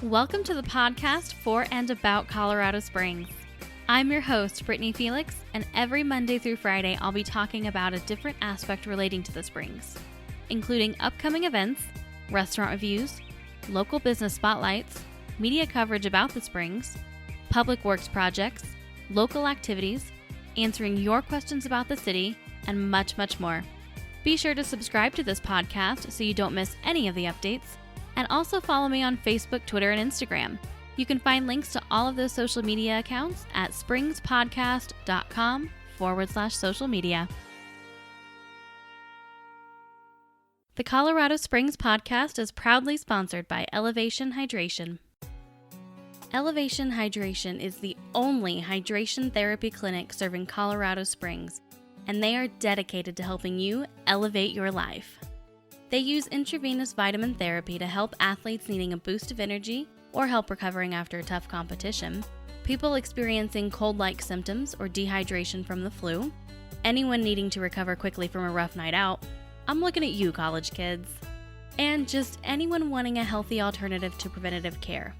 Welcome to the podcast for and about Colorado Springs. I'm your host, Brittany Felix, and every Monday through Friday, I'll be talking about a different aspect relating to the Springs, including upcoming events, restaurant reviews, local business spotlights, media coverage about the Springs, public works projects, local activities, answering your questions about the city, and much, much more. Be sure to subscribe to this podcast so you don't miss any of the updates. And also follow me on Facebook, Twitter, and Instagram. You can find links to all of those social media accounts at springspodcast.com/social media. The Colorado Springs podcast is proudly sponsored by Elevation Hydration. Elevation Hydration is the only hydration therapy clinic serving Colorado Springs, and they are dedicated to helping you elevate your life. They use intravenous vitamin therapy to help athletes needing a boost of energy or help recovering after a tough competition, people experiencing cold-like symptoms or dehydration from the flu, anyone needing to recover quickly from a rough night out. I'm looking at you, college kids. And just anyone wanting a healthy alternative to preventative care.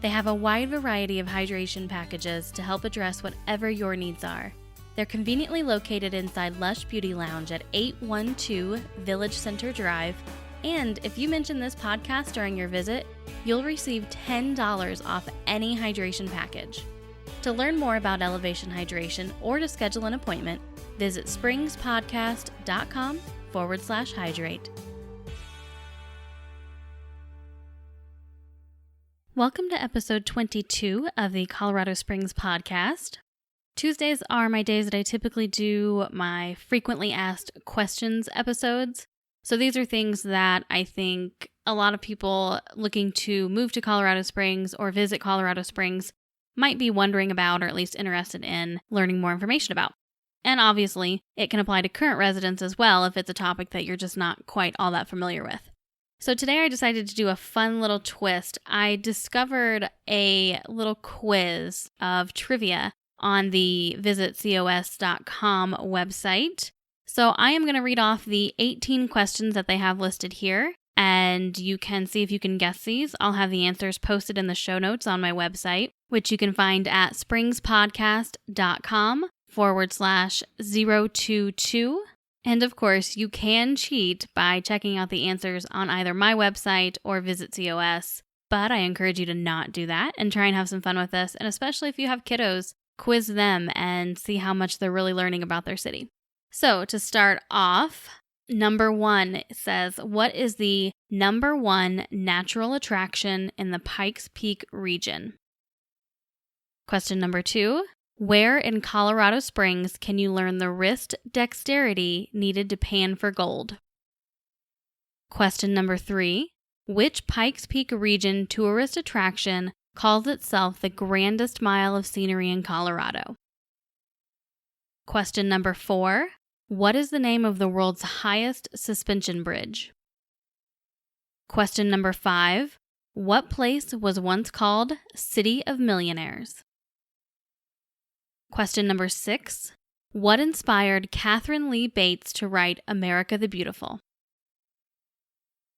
They have a wide variety of hydration packages to help address whatever your needs are. They're conveniently located inside Lush Beauty Lounge at 812 Village Center Drive, and if you mention this podcast during your visit, you'll receive $10 off any hydration package. To learn more about Elevation Hydration or to schedule an appointment, visit springspodcast.com/hydrate. Welcome to episode 22 of the Colorado Springs podcast. Tuesdays are my days that I typically do my frequently asked questions episodes. So these are things that I think a lot of people looking to move to Colorado Springs or visit Colorado Springs might be wondering about, or at least interested in learning more information about. And obviously, it can apply to current residents as well if it's a topic that you're just not quite all that familiar with. So today I decided to do a fun little twist. I discovered a little quiz of trivia on the visitcos.com website. So I am going to read off the 18 questions that they have listed here, and you can see if you can guess these. I'll have the answers posted in the show notes on my website, which you can find at springspodcast.com/022. And of course, you can cheat by checking out the answers on either my website or Visit COS, but I encourage you to not do that and try and have some fun with this, and especially if you have kiddos, quiz them and see how much they're really learning about their city. So to start off, number 1 says, what is the number 1 natural attraction in the Pikes Peak region? Question number 2, where in Colorado Springs can you learn the wrist dexterity needed to pan for gold? Question number 3, which Pikes Peak region tourist attraction calls itself the grandest mile of scenery in Colorado? Question number 4, what is the name of the world's highest suspension bridge? Question number 5, what place was once called City of Millionaires? Question number 6, what inspired Catherine Lee Bates to write America the Beautiful?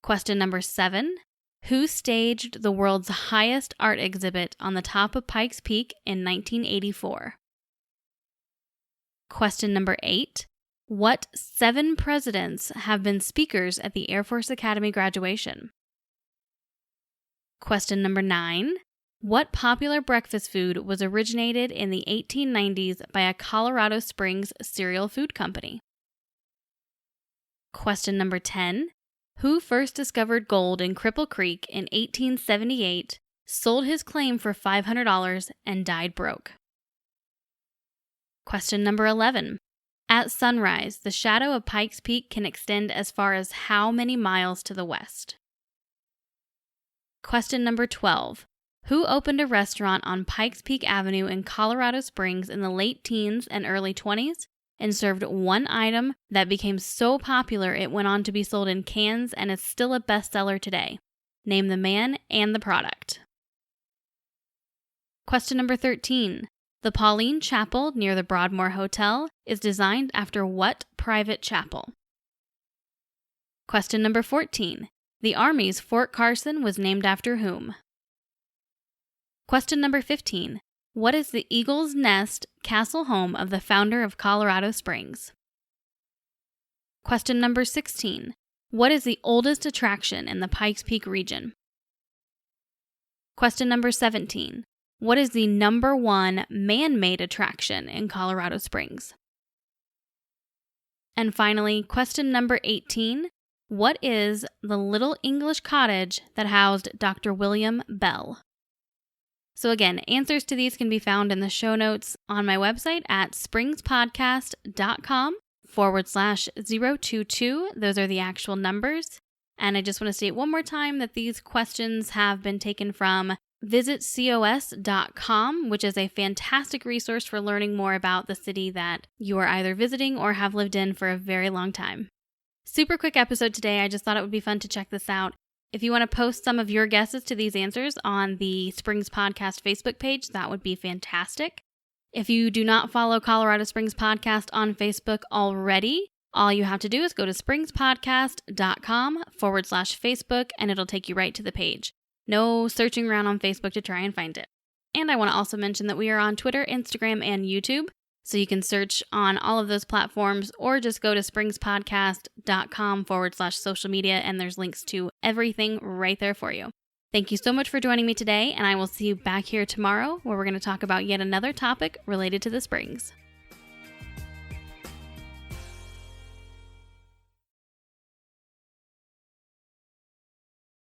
Question number 7, who staged the world's highest art exhibit on the top of Pikes Peak in 1984? Question number 8. What 7 presidents have been speakers at the Air Force Academy graduation? Question number 9. What popular breakfast food was originated in the 1890s by a Colorado Springs cereal food company? Question number 10. Who first discovered gold in Cripple Creek in 1878, sold his claim for $500, and died broke? Question number 11. At sunrise, the shadow of Pikes Peak can extend as far as how many miles to the west? Question number 12. Who opened a restaurant on Pikes Peak Avenue in Colorado Springs in the late teens and early 20s? And served one item that became so popular it went on to be sold in cans and is still a bestseller today? Name the man and the product. Question number 13. The Pauline Chapel near the Broadmoor Hotel is designed after what private chapel? Question number 14. The Army's Fort Carson was named after whom? Question number 15. What is the Eagle's Nest castle home of the founder of Colorado Springs? Question number 16. What is the oldest attraction in the Pikes Peak region? Question number 17. What is the number one man-made attraction in Colorado Springs? And finally, question number 18. What is the little English cottage that housed Dr. William Bell? So again, answers to these can be found in the show notes on my website at springspodcast.com/022. Those are the actual numbers. And I just want to state one more time that these questions have been taken from visitcos.com, which is a fantastic resource for learning more about the city that you are either visiting or have lived in for a very long time. Super quick episode today. I just thought it would be fun to check this out. If you want to post some of your guesses to these answers on the Springs Podcast Facebook page, that would be fantastic. If you do not follow Colorado Springs Podcast on Facebook already, all you have to do is go to springspodcast.com/Facebook and it'll take you right to the page. No searching around on Facebook to try and find it. And I want to also mention that we are on Twitter, Instagram, and YouTube. So you can search on all of those platforms or just go to springspodcast.com/social media and there's links to everything right there for you. Thank you so much for joining me today, and I will see you back here tomorrow where we're going to talk about yet another topic related to the Springs.